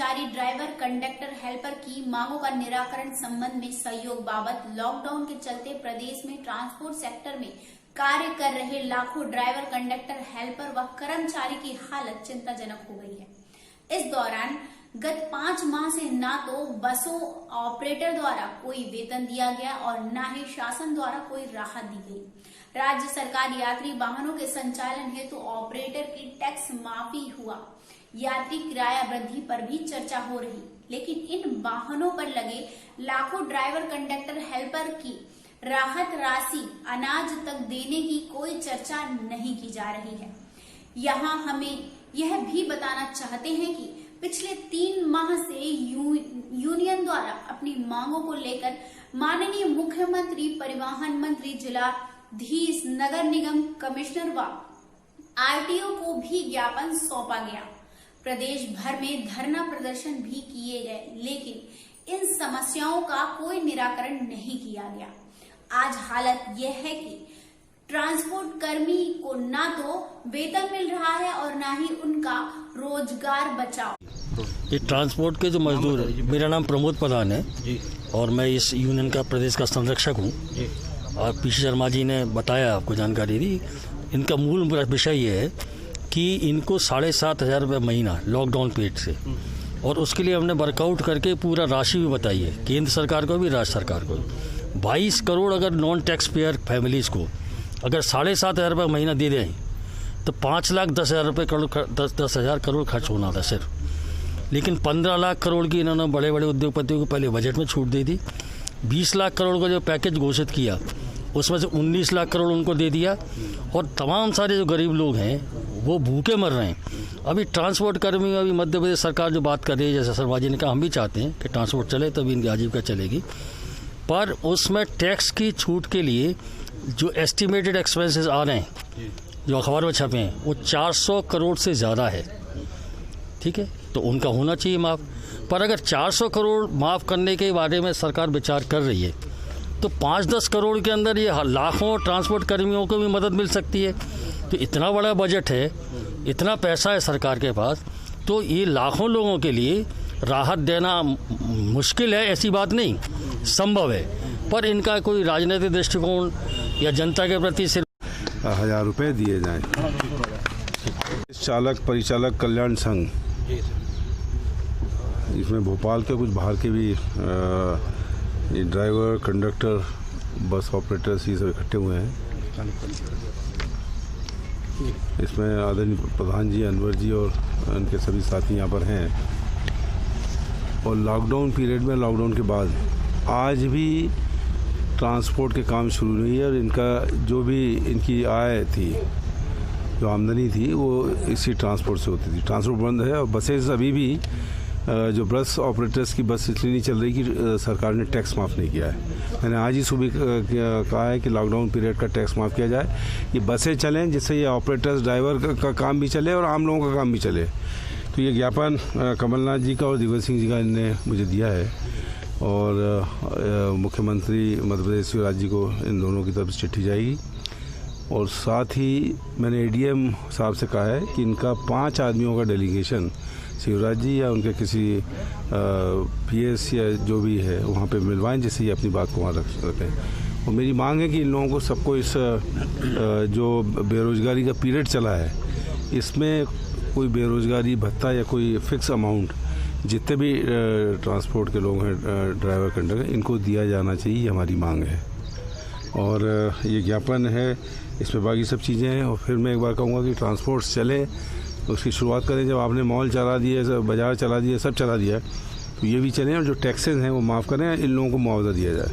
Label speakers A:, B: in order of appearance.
A: कर्मचारी driver conductor helper की मांगों का निराकरण संबंध में सहयोग बाबत लॉकडाउन के चलते प्रदेश में ट्रांसपोर्ट सेक्टर में कार्य कर रहे लाखों ड्राइवर कंडक्टर हेल्पर व कर्मचारी की हालत चिंताजनक हो गई है। इस दौरान गत 5 माह से न तो बसों ऑपरेटर द्वारा कोई वेतन दिया गया और न ही शासन द्वारा कोई राहत दी गई। राज्य सरकार यात्री वाहनों के संचालन हेतु ऑपरेटर की टैक्स माफी हुआ, यात्री किराया वृद्धि पर भी चर्चा हो रही, लेकिन इन वाहनों पर लगे लाखों ड्राइवर कंडक्टर हेल्पर की राहत राशि अनाज तक देने की कोई चर्चा नहीं की जा रही है। यहाँ हमें यह भी बताना चाहते हैं कि पिछले 3 माह से यूनियन द्वारा अपनी मांगों को लेकर माननीय मुख्यमंत्री, परिवहन मंत्री, जिलाधीश, नगर निगम कमिश्नर व आरटीओ को भी ज्ञापन सौंपा गया। प्रदेश भर में धरना प्रदर्शन भी किए गए, लेकिन इन समस्याओं का कोई निराकरण नहीं किया गया। आज हालत यह है कि ट्रांसपोर्ट कर्मी को ना तो वेतन मिल रहा है और ना ही उनका रोजगार बचाव।
B: ये ट्रांसपोर्ट के जो मजदूर है, मेरा नाम प्रमोद प्रधान है और मैं इस यूनियन का प्रदेश का संरक्षक हूँ। और पीसी शर्मा जी ने बताया, आपको जानकारी दी। इनका मूल विषय ये है कि इनको 7,500 रुपये महीना लॉकडाउन पीरियड से, और उसके लिए हमने वर्कआउट करके पूरा राशि भी बताई है, केंद्र सरकार को भी, राज्य सरकार को भी। 22 करोड़ अगर नॉन टैक्स पेयर फैमिलीज़ को अगर 7,500 रुपये महीना दे दें तो 5,10,000 रुपये 10,000 करोड़ खर्च होना था सिर्फ। लेकिन 15 लाख करोड़ की इन्होंने बड़े बड़े उद्योगपतियों को पहले बजट में छूट दे दी। 20 लाख करोड़ का जो पैकेज घोषित किया उसमें से 19 लाख करोड़ उनको दे दिया, और तमाम सारे जो गरीब लोग हैं वो भूखे मर रहे हैं। अभी ट्रांसपोर्ट कर्मी, अभी मध्य प्रदेश सरकार जो बात कर रही है, जैसे शर्मा जी ने कहा, हम भी चाहते हैं कि ट्रांसपोर्ट चले तभी इनकी आजीविका चलेगी, पर उसमें टैक्स की छूट के लिए जो एस्टिमेटेड एक्सपेंसेस आ रहे हैं, जो अखबार में छपे हैं, वो 400 करोड़ से ज़्यादा है। ठीक है, तो उनका होना चाहिए माफ़। पर अगर 400 करोड़ माफ़ करने के बारे में सरकार विचार कर रही है तो 5-10 करोड़ के अंदर ये लाखों ट्रांसपोर्ट कर्मियों को भी मदद मिल सकती है। तो इतना बड़ा बजट है, इतना पैसा है सरकार के पास, तो ये लाखों लोगों के लिए राहत देना मुश्किल है, ऐसी बात नहीं, संभव है। पर इनका कोई राजनीतिक दृष्टिकोण या जनता के प्रति सिर्फ
C: 1,000 रुपये दिए जाएं। चालक परिचालक कल्याण संघ, इसमें भोपाल के, कुछ बाहर के भी ड्राइवर, कंडक्टर, बस ऑपरेटर्स, ये सब इकट्ठे हुए हैं। इसमें आदरणीय प्रधान जी, अनवर जी और उनके सभी साथी यहाँ पर हैं। और लॉकडाउन पीरियड में, लॉकडाउन के बाद आज भी ट्रांसपोर्ट के काम शुरू नहीं है, और इनका जो भी इनकी आय थी, जो आमदनी थी, वो इसी ट्रांसपोर्ट से होती थी। ट्रांसपोर्ट बंद है और बसेस अभी भी, जो बस ऑपरेटर्स की बस इसलिए नहीं चल रही कि सरकार ने टैक्स माफ़ नहीं किया है। मैंने आज ही सुबह कहा है कि लॉकडाउन पीरियड का टैक्स माफ़ किया जाए, ये बसें चलें, जिससे ये ऑपरेटर्स, ड्राइवर का काम भी चले और आम लोगों का काम भी चले। तो ये ज्ञापन कमलनाथ जी का और दिग्विजय सिंह जी का इनने मुझे दिया है, और मुख्यमंत्री मध्य प्रदेश और राज्य को इन दोनों की तरफ से चिट्ठी जाएगी। और साथ ही मैंने एडीएम साहब से कहा है कि इनका 5 आदमियों का डेलीगेशन शिवराज जी या उनके किसी पीएस या जो भी है वहाँ पे मिलवाएं, जिससे ये अपनी बात को वहाँ रख सकें। और मेरी मांग है कि इन लोगों को, सबको, इस जो बेरोज़गारी का पीरियड चला है, इसमें कोई बेरोज़गारी भत्ता या कोई फिक्स अमाउंट जितने भी ट्रांसपोर्ट के लोग हैं, ड्राइवर कंडक्टर, इनको दिया जाना चाहिए, हमारी मांग है। और ये ज्ञापन है, इसमें बाकी सब चीज़ें हैं। और फिर मैं एक बार कहूँगा कि ट्रांसपोर्ट चले, उसकी शुरुआत करें। जब आपने मॉल चला दिए, बाज़ार चला दिए, सब चला दिया, तो ये भी चलें, और जो टैक्सेस हैं वो माफ़ करें, इन लोगों को मुआवजा दिया जाए।